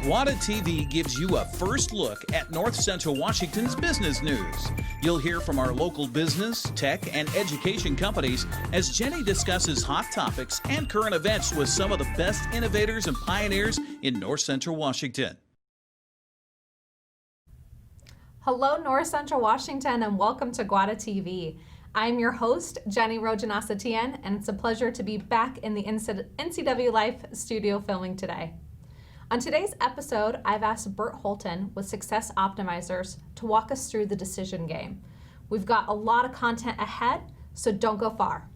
GWATA TV gives you a first look at North Central Washington's business news. You'll hear from our local business, tech, and education companies as Jenny discusses hot topics and current events with some of the best innovators and pioneers in North Central Washington. Hello, North Central Washington, and welcome to GWATA TV. I'm your host, Jenny Rojanasthien, and it's a pleasure to be back in the NCW Life studio filming today. On today's episode, I've asked Bert Holeton with Success Optimizers to walk us through the decision game. We've got a lot of content ahead, so don't go far.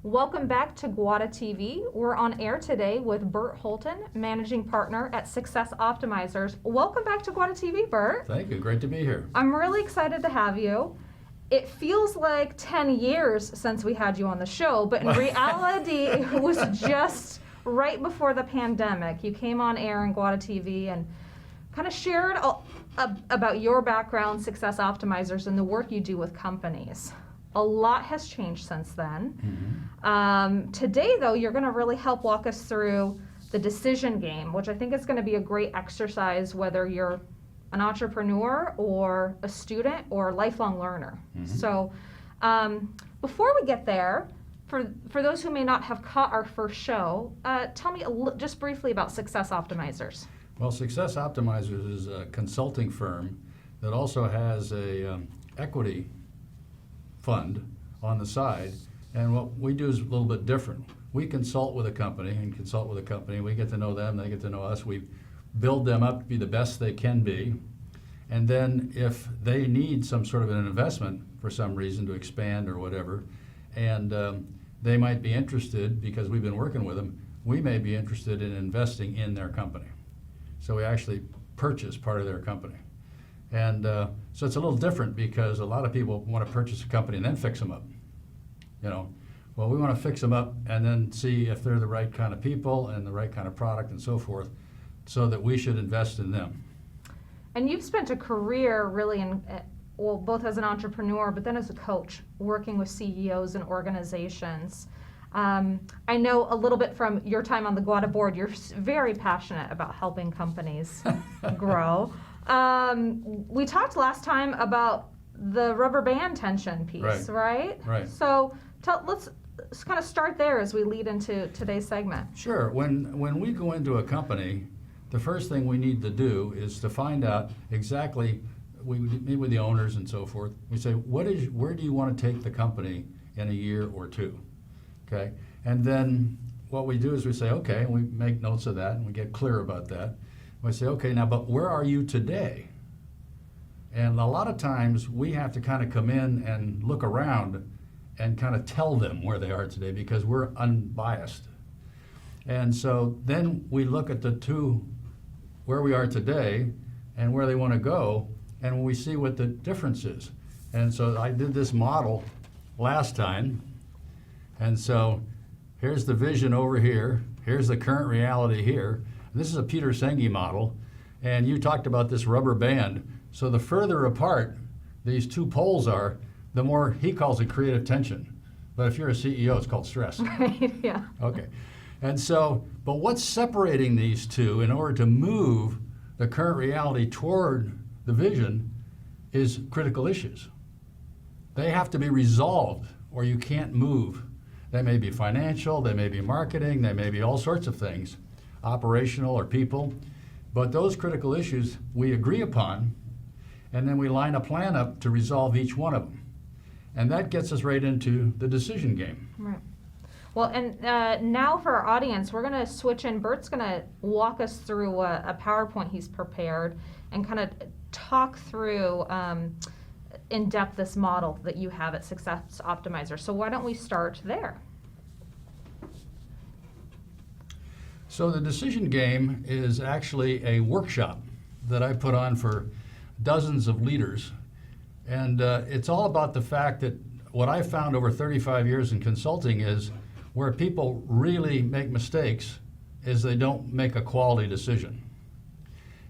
Welcome back to GWATA TV. We're on air today with Bert Holeton, Managing Partner at Success Optimizers. Welcome back to GWATA TV, Bert. Thank you. Great to be here. I'm really excited to have you. It feels like 10 years since we had you on the show, but in reality, it was just right before the pandemic. You came on air in GWATA TV and kind of shared about your background, Success Optimizers, and the work you do with companies. A lot has changed since then. Today, though, you're going to really help walk us through the decision game, which I think is going to be a great exercise whether you're an entrepreneur or a student or a lifelong learner. So before we get there, for those who may not have caught our first show, tell me just briefly about Success Optimizers. Well, Success Optimizers is a consulting firm that also has a equity fund on the side, and what we do is a little bit different. We consult with a company we get to know them, they get to know us, we build them up to be the best they can be, and then if they need some sort of an investment for some reason to expand or whatever, and they might be interested, because we've been working with them, we may be interested in investing in their company. So we actually purchase part of their company. And so it's a little different because a lot of people want to purchase a company and then fix them up. Well, we want to fix them up and then see if they're the right kind of people and the right kind of product and so forth, so that we should invest in them. And you've spent a career really in, well, both as an entrepreneur, but then as a coach, working with CEOs and organizations. I know a little bit from your time on the GWATA board, you're very passionate about helping companies grow. We talked last time about the rubber band tension piece, right? Right. So let's kind of start there as we lead into today's segment. Sure. When we go into a company, the first thing we need to do is to find out exactly, we meet with the owners and so forth. We say, where do you want to take the company in a year or two? Okay, and then what we do is we say, okay, and we make notes of that and we get clear about that. We say, okay, now, but where are you today? And a lot of times we have to kind of come in and look around and kind of tell them where they are today because we're unbiased. And so then we look at the two, where we are today and where they want to go, and we see what the difference is. And so I did this model last time, and so here's the vision over here, here's the current reality here. This is a Peter Senge model, and you talked about this rubber band. So the further apart these two poles are, the more, he calls it creative tension. But if you're a CEO, it's called stress. Right, yeah. Okay. And so, but what's separating these two in order to move the current reality toward the vision is critical issues. They have to be resolved or you can't move. They may be financial, they may be marketing, they may be all sorts of things, operational or people. But those critical issues we agree upon, and then we line a plan up to resolve each one of them. And that gets us right into the decision game. Right. Well, and now for our audience, we're going to switch in. Bert's going to walk us through a PowerPoint he's prepared and kind of talk through in depth this model that you have at Success Optimizer. So why don't we start there? So the decision game is actually a workshop that I put on for dozens of leaders. And it's all about the fact that what I found over 35 years in consulting is where people really make mistakes is they don't make a quality decision.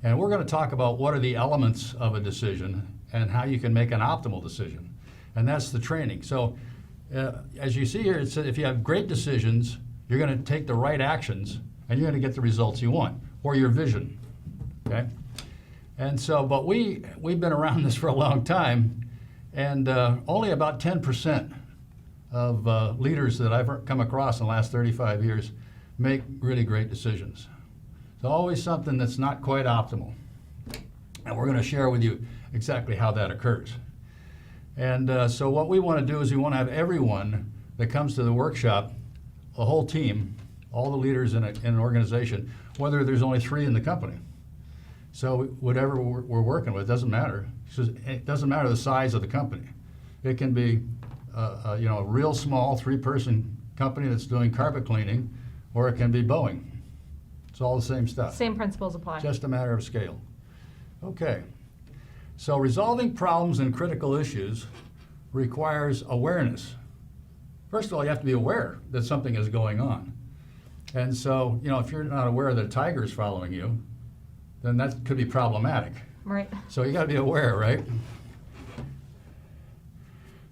And we're going to talk about what are the elements of a decision and how you can make an optimal decision. And that's the training. So as you see here, it says if you have great decisions, you're going to take the right actions and you're going to get the results you want, or your vision. okay? And so, but we've been around this for a long time, and only about 10% of leaders that I've come across in the last 35 years make really great decisions. So always something that's not quite optimal. And we're going to share with you exactly how that occurs. And so what we want to do is we want to have everyone that comes to the workshop, a whole team, all the leaders in an organization, whether there's only 3 in the company. So whatever we're working with, doesn't matter. It doesn't matter the size of the company. It can be a real small 3-person company that's doing carpet cleaning, or it can be Boeing. It's all the same stuff. Same principles apply. Just a matter of scale. Okay. So resolving problems and critical issues requires awareness. First of all, you have to be aware that something is going on. And so, if you're not aware that a tiger is following you, then that could be problematic. Right. So you got to be aware, right?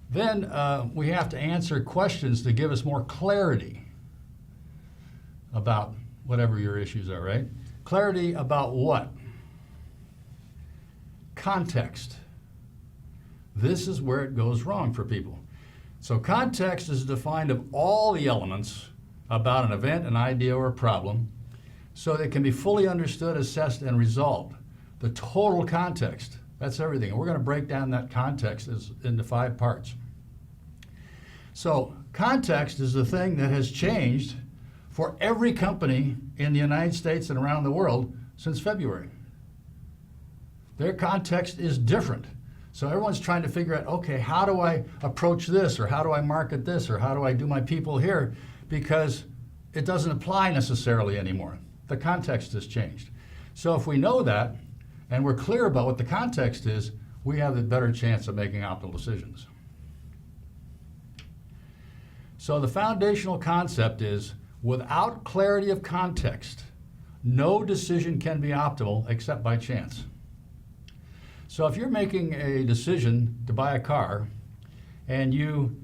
Then we have to answer questions to give us more clarity about whatever your issues are, right? Clarity about what? Context. This is where it goes wrong for people. So context is defined of all the elements about an event, an idea, or a problem, so that it can be fully understood, assessed, and resolved. The total context, that's everything. And we're going to break down that context into 5 parts. So context is the thing that has changed for every company in the United States and around the world since February. Their context is different. So everyone's trying to figure out, okay, how do I approach this, or how do I market this, or how do I do my people here? Because it doesn't apply necessarily anymore. The context has changed. So if we know that, and we're clear about what the context is, we have a better chance of making optimal decisions. So the foundational concept is, without clarity of context, no decision can be optimal except by chance. So if you're making a decision to buy a car, and you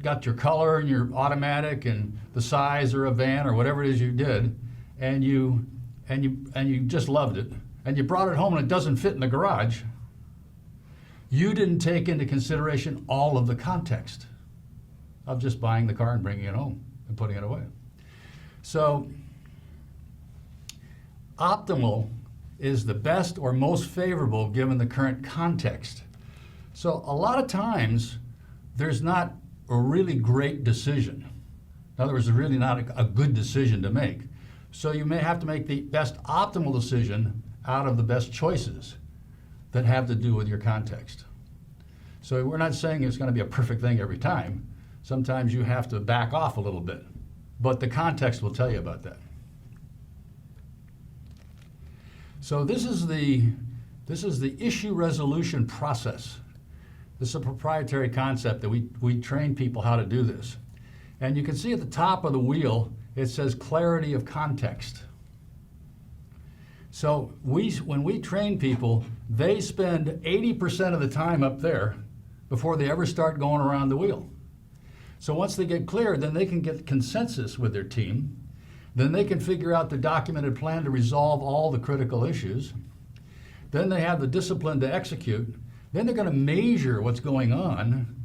got your color and your automatic and the size or a van or whatever it is you did, and you just loved it, and you brought it home and it doesn't fit in the garage, you didn't take into consideration all of the context of just buying the car and bringing it home and putting it away. So optimal is the best or most favorable given the current context. So a lot of times there's not a really great decision. In other words, there's really not a good decision to make. So you may have to make the best optimal decision out of the best choices that have to do with your context. So we're not saying it's going to be a perfect thing every time. Sometimes you have to back off a little bit, but the context will tell you about that. So this is the issue resolution process. This is a proprietary concept that we train people how to do this. And you can see at the top of the wheel, it says clarity of context. So when we train people, they spend 80% of the time up there before they ever start going around the wheel. So once they get clear, then they can get consensus with their team. Then they can figure out the documented plan to resolve all the critical issues. Then they have the discipline to execute. Then they're going to measure what's going on.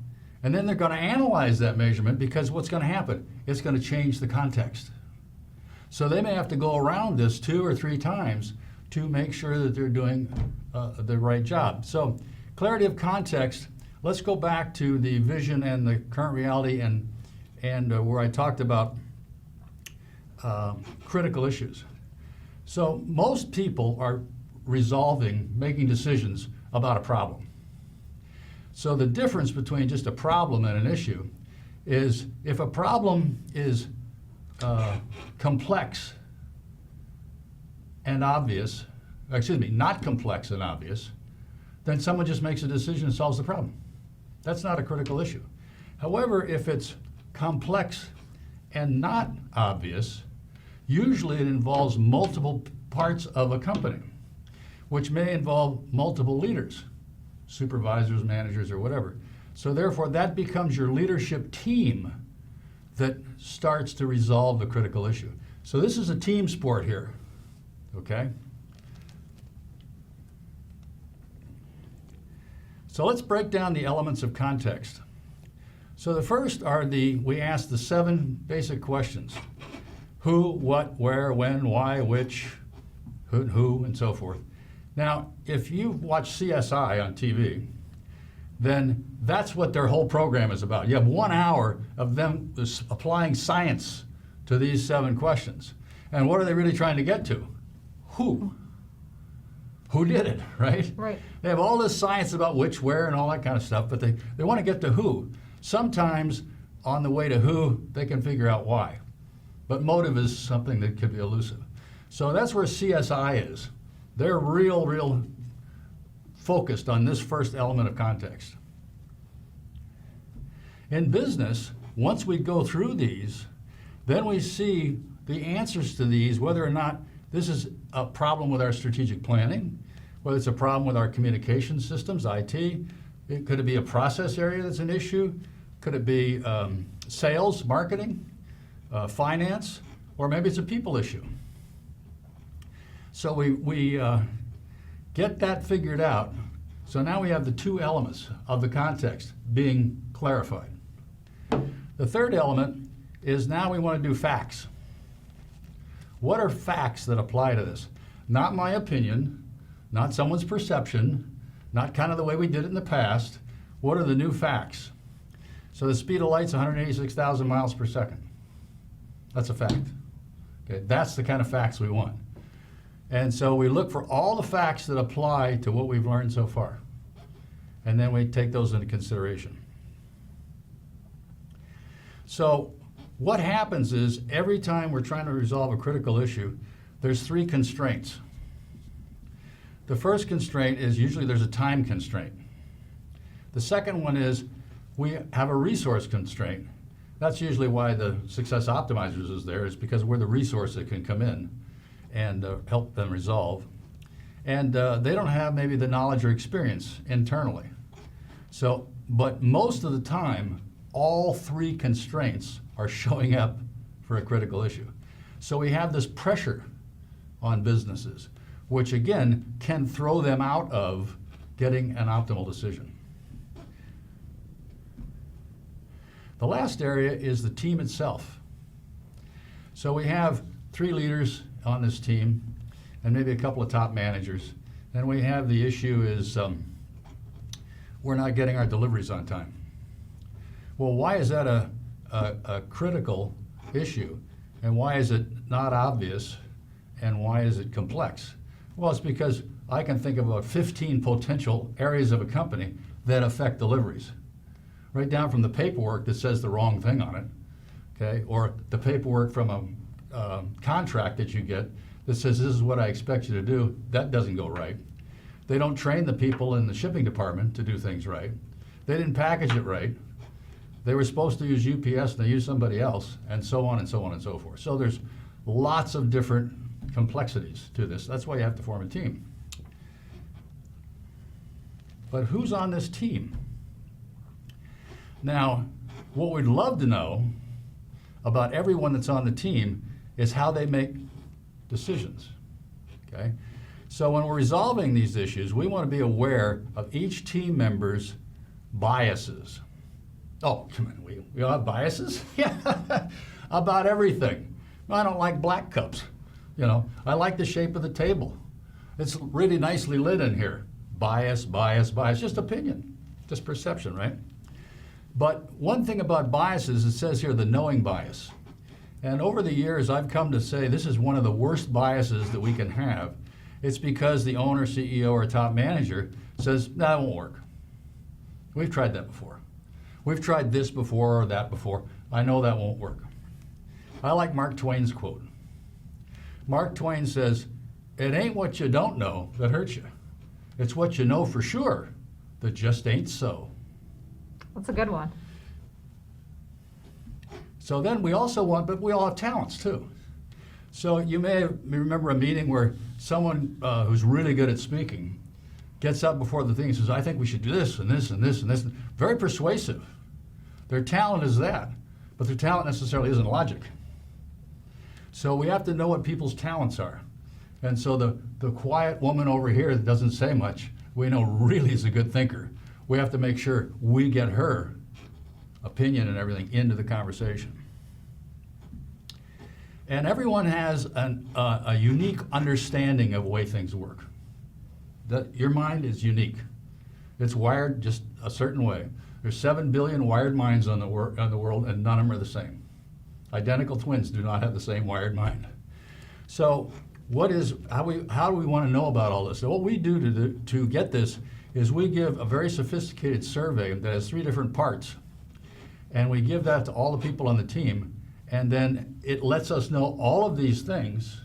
And then they're going to analyze that measurement, because what's going to happen? It's going to change the context. So they may have to go around this 2 or 3 times to make sure that they're doing the right job. So clarity of context, let's go back to the vision and the current reality and where I talked about critical issues. So most people are making decisions about a problem. So the difference between just a problem and an issue is, if a problem is complex and obvious, not complex and obvious, then someone just makes a decision and solves the problem. That's not a critical issue. However, if it's complex and not obvious, usually it involves multiple parts of a company, which may involve multiple leaders, supervisors, managers, or whatever. So therefore, that becomes your leadership team that starts to resolve the critical issue. So this is a team sport here, okay? So let's break down the elements of context. So the first are we ask the 7 basic questions. Who, what, where, when, why, which, who, and so forth. Now, if you watch CSI on TV, then that's what their whole program is about. You have 1 hour of them applying science to these 7 questions. And what are they really trying to get to? Who? Who did it, right? Right. They have all this science about which, where, and all that kind of stuff, but they want to get to who. Sometimes on the way to who, they can figure out why. But motive is something that could be elusive. So that's where CSI is. They're real focused on this first element of context. In business, once we go through these, then we see the answers to these, whether or not this is a problem with our strategic planning, whether it's a problem with our communication systems, IT. Could it be a process area that's an issue? Could it be sales, marketing, finance, or maybe it's a people issue? So we get that figured out. So now we have the 2 elements of the context being clarified. The third element is now we want to do facts. What are facts that apply to this? Not my opinion, not someone's perception, not kind of the way we did it in the past. What are the new facts? So the speed of light's 186,000 miles per second. That's a fact. Okay, that's the kind of facts we want. And so we look for all the facts that apply to what we've learned so far. And then we take those into consideration. So what happens is every time we're trying to resolve a critical issue, there's 3 constraints. The first constraint is usually there's a time constraint. The second one is we have a resource constraint. That's usually why the Success Optimizers is there, is because we're the resource that can come in and help them resolve. And they don't have maybe the knowledge or experience internally. So, but most of the time, all 3 constraints are showing up for a critical issue. So we have this pressure on businesses, which again can throw them out of getting an optimal decision. The last area is the team itself. So we have 3 leaders on this team and maybe a couple of top managers. And we have the issue is we're not getting our deliveries on time. Well, why is that a critical issue? And why is it not obvious? And why is it complex? Well, it's because I can think of about 15 potential areas of a company that affect deliveries. Right down from the paperwork that says the wrong thing on it, okay? Or the paperwork from a contract that you get that says this is what I expect you to do, that doesn't go right. They don't train the people in the shipping department to do things right. They didn't package it right. They were supposed to use UPS and they used somebody else, and so on and so on and so forth. So there's lots of different complexities to this. That's why you have to form a team. But who's on this team? Now, what we'd love to know about everyone that's on the team is how they make decisions, okay? So when we're resolving these issues, we want to be aware of each team member's biases. Oh, come on, we all have biases? Yeah, about everything. I don't like black cups. You know, I like the shape of the table. It's really nicely lit in here. Bias, bias, bias, just opinion, just perception, right? But one thing about biases, it says here the knowing bias. And over the years, I've come to say this is one of the worst biases that we can have. It's because the owner, CEO, or top manager says, no, that won't work. We've tried that before. We've tried this before or that before. I know that won't work. I like Mark Twain's quote. Mark Twain says, it ain't what you don't know that hurts you. It's what you know for sure that just ain't so. That's a good one. So then we also want, but we all have talents too. So you may remember a meeting where someone who's really good at speaking gets up before the thing and says, I think we should do this and this and this and this. Very persuasive. Their talent is that, but their talent necessarily isn't logic. So we have to know what people's talents are. And so the quiet woman over here that doesn't say much, we know really is a good thinker. we have to make sure we get her opinion and everything into the conversation. And everyone has a unique understanding of the way things work. Your mind is unique. It's wired just a certain way. There's 7 billion wired minds on the world, and none of them are the same. Identical twins do not have the same wired mind. So how do we want to know about all this? So what we do to get this is we give a very sophisticated survey that has 3 different parts. And we give that to all the people on the team. And then it lets us know all of these things.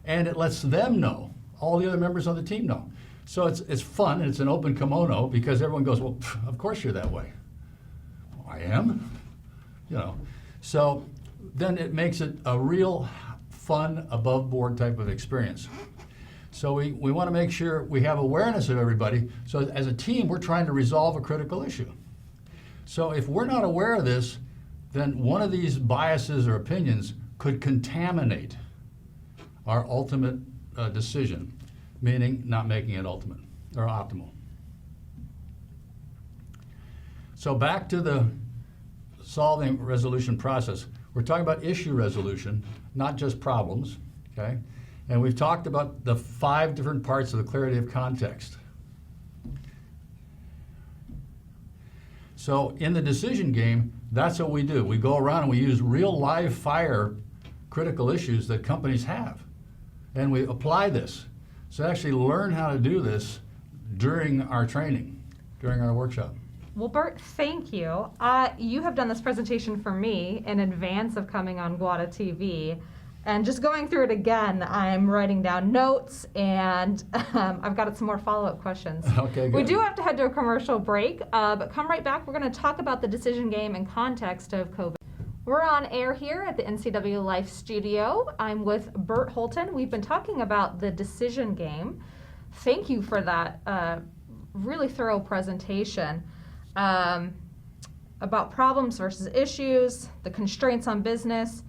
And it lets them know, all the other members on the team know. So it's fun, and it's an open kimono, because everyone goes, well, of course you're that way. I am, So then it makes it a real fun, above board type of experience. So we want to make sure we have awareness of everybody. So as a team, we're trying to resolve a critical issue. So if we're not aware of this, then one of these biases or opinions could contaminate our ultimate decision, meaning not making it ultimate or optimal. So back to the solving resolution process. We're talking about issue resolution, not just problems, okay? And we've talked about the 5 different parts of the clarity of context. So in the decision game, that's what we do. We go around and we use real live fire critical issues that companies have. And we apply this. So actually learn how to do this during our training, during our workshop. Well, Bert, thank you. You have done this presentation for me in advance of coming on GWATA TV. And just going through it again, I'm writing down notes, and I've got some more follow-up questions. Okay, good. We do have to head to a commercial break, but come right back. We're going to talk about the decision game in context of COVID. We're on air here at the NCW Life Studio. I'm with Bert Holeton. We've been talking about the decision game. Thank you for that really thorough presentation about problems versus issues, the constraints on business.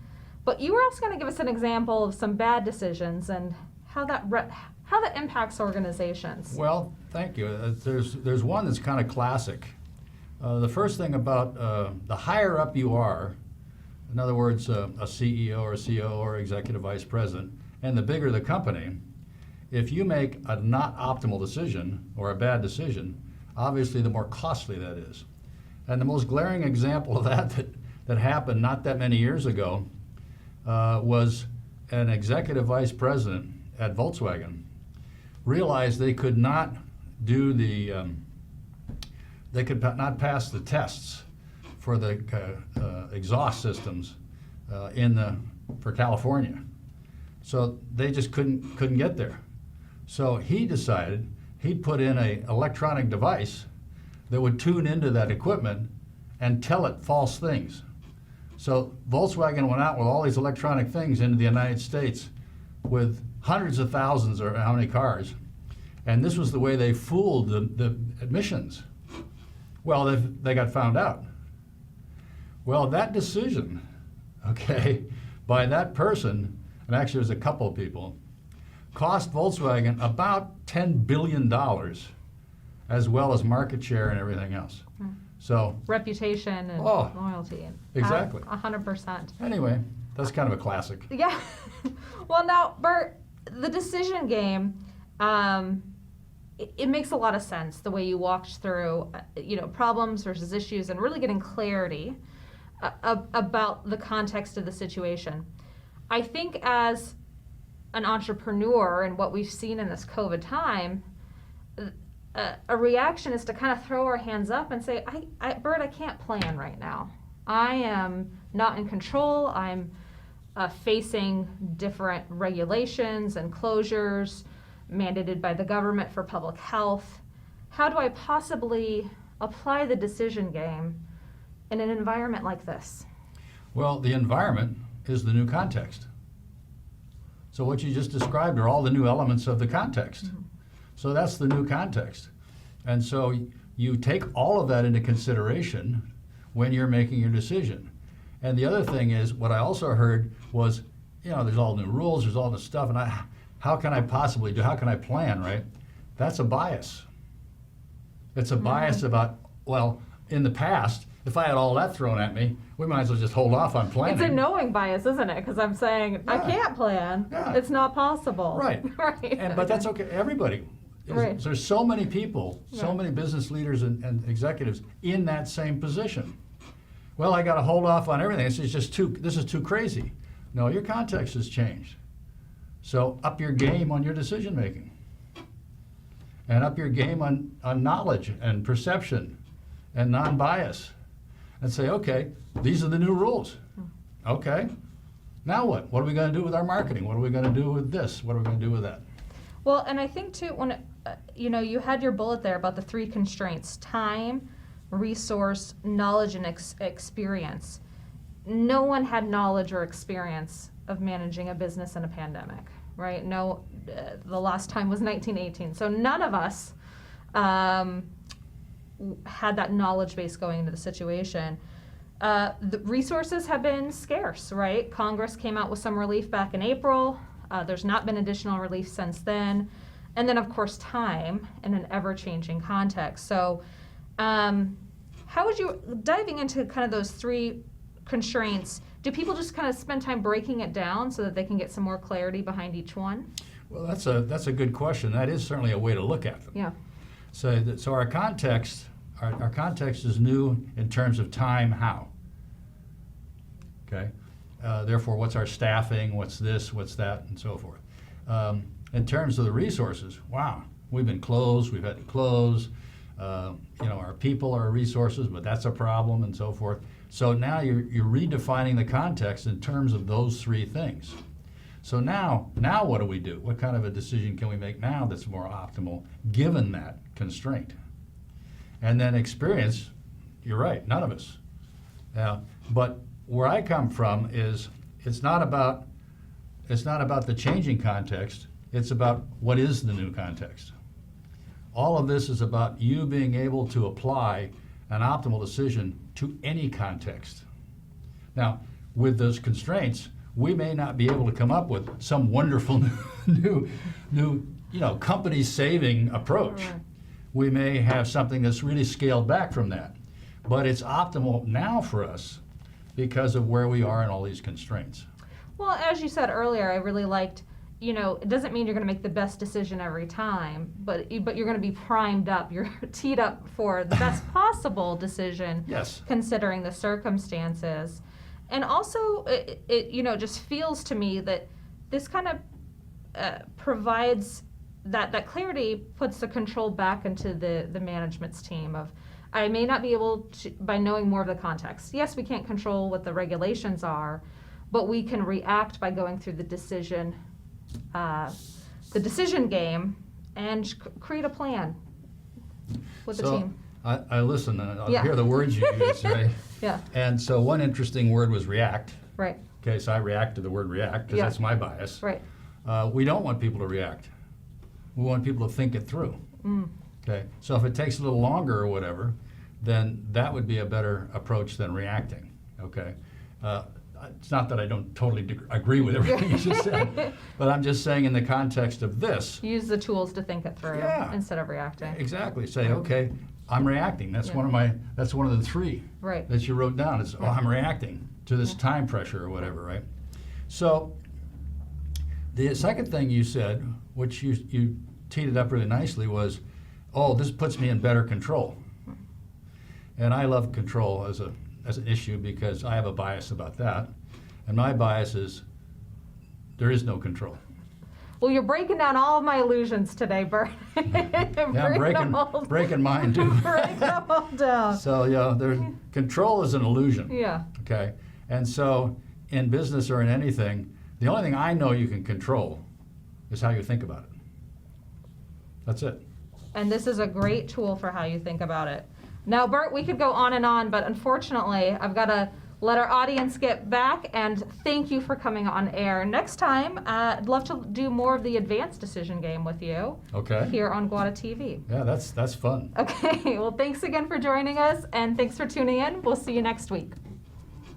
But you were also going to give us an example of some bad decisions and how that impacts organizations. Well, thank you. There's one that's kind of classic. The first thing about the higher up you are, in other words, a CEO or a COO or executive vice president, and the bigger the company, if you make a not optimal decision or a bad decision, obviously the more costly that is. And the most glaring example of that happened not that many years ago was an executive vice president at Volkswagen realized they could not do they could not pass the tests for the exhaust systems for California. So they just couldn't get there. So he decided he'd put in an electronic device that would tune into that equipment and tell it false things. So Volkswagen went out with all these electronic things into the United States with hundreds of thousands or how many cars. And this was the way they fooled the emissions. Well, they got found out. Well, that decision, okay, by that person, and actually there's a couple of people, cost Volkswagen about $10 billion, as well as market share and everything else. So Reputation and loyalty. Exactly. 100%. Anyway, that's kind of a classic. Yeah. Well, now, Bert, the decision game, it makes a lot of sense the way you walked through, problems versus issues and really getting clarity about the context of the situation. I think as an entrepreneur and what we've seen in this COVID time, a reaction is to kind of throw our hands up and say, Bert, I can't plan right now. I am not in control. I'm facing different regulations and closures mandated by the government for public health. How do I possibly apply the decision game in an environment like this? Well, the environment is the new context. So what you just described are all the new elements of the context. Mm-hmm. So that's the new context. And so you take all of that into consideration when you're making your decision. And the other thing is, what I also heard was, there's all new rules, there's all this stuff, and how can I possibly how can I plan, right? That's a bias. It's a bias about, well, in the past, if I had all that thrown at me, we might as well just hold off on planning. It's a knowing bias, isn't it? Because I'm saying, I can't plan. Yeah. It's not possible. Right. Right. But that's okay. Everybody. Right. There's so many people, so Right. many business leaders and executives in that same position. Well, I got to hold off on everything. This is too crazy. No, your context has changed. So up your game on your decision making. And up your game on knowledge and perception and non-bias. And say, okay, these are the new rules. Okay, now what? What are we going to do with our marketing? What are we going to do with this? What are we going to do with that? Well, and I think too, when you had your bullet there about the 3 constraints: time, resource, knowledge, and experience. No one had knowledge or experience of managing a business in a pandemic, right? No, the last time was 1918. So none of us had that knowledge base going into the situation. The resources have been scarce, right? Congress came out with some relief back in April. There's not been additional relief since then. And then, of course, time in an ever-changing context. So how would you, diving into kind of those 3 constraints, do people just kind of spend time breaking it down so that they can get some more clarity behind each one? Well, that's a good question. That is certainly a way to look at them. Yeah. So our context is new in terms of time, how. Okay. Therefore, what's our staffing? What's this? What's that? And so forth. In terms of the resources, wow, we've been closed. We've had to close. Our people are resources, but that's a problem, and so forth. So now you're redefining the context in terms of those 3 things. So now what do we do? What kind of a decision can we make now that's more optimal given that constraint? And then experience, you're right, none of us. But where I come from is it's not about the changing context, it's about what is the new context. All of this is about you being able to apply an optimal decision to any context. Now, with those constraints, we may not be able to come up with some wonderful new company-saving approach. Right. We may have something that's really scaled back from that. But it's optimal now for us because of where we are in all these constraints. Well, as you said earlier, I really liked, it doesn't mean you're going to make the best decision every time, but you're going to be primed up, you're teed up for the best possible decision, Yes. considering the circumstances. And also, it just feels to me that this kind of provides that clarity, puts the control back into the management's team of, I may not be able to, by knowing more of the context. Yes, we can't control what the regulations are, but we can react by going through the decision game and create a plan with the team. I listen, and I Yeah. hear the words you use, right? Yeah. And so one interesting word was react. Right. Okay, so I react to the word react because Yeah. that's my bias. Right. We don't want people to react. We want people to think it through. Okay, so if it takes a little longer or whatever, then that would be a better approach than reacting. Okay, it's not that I don't totally agree with everything you just said, but I'm just saying in the context of this. Use the tools to think it through instead of reacting. Exactly. Say, okay, I'm reacting. That's Yeah. That's one of the 3 Right. that you wrote down. It's I'm reacting to this time pressure or whatever, right? So the second thing you said, which you teed it up really nicely, was, this puts me in better control. And I love control as an issue because I have a bias about that. And my bias is there is no control. Well, you're breaking down all of my illusions today, Bert. Yeah, I'm breaking mine too. Break them all down. So, control is an illusion. Yeah. Okay. And so in business or in anything, the only thing I know you can control is how you think about it. That's it. And this is a great tool for how you think about it. Now, Bert, we could go on and on, but unfortunately, I've got to let our audience get back, and thank you for coming on air. Next time, I'd love to do more of the advanced decision game with you. Okay. Here on GWATA TV. Yeah, that's fun. Okay, well, thanks again for joining us, and thanks for tuning in. We'll see you next week.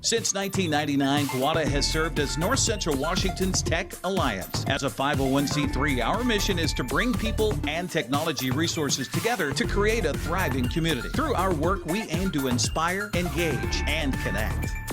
Since 1999, GWATA has served as North Central Washington's Tech Alliance. As a 501c3, our mission is to bring people and technology resources together to create a thriving community. Through our work, we aim to inspire, engage, and connect.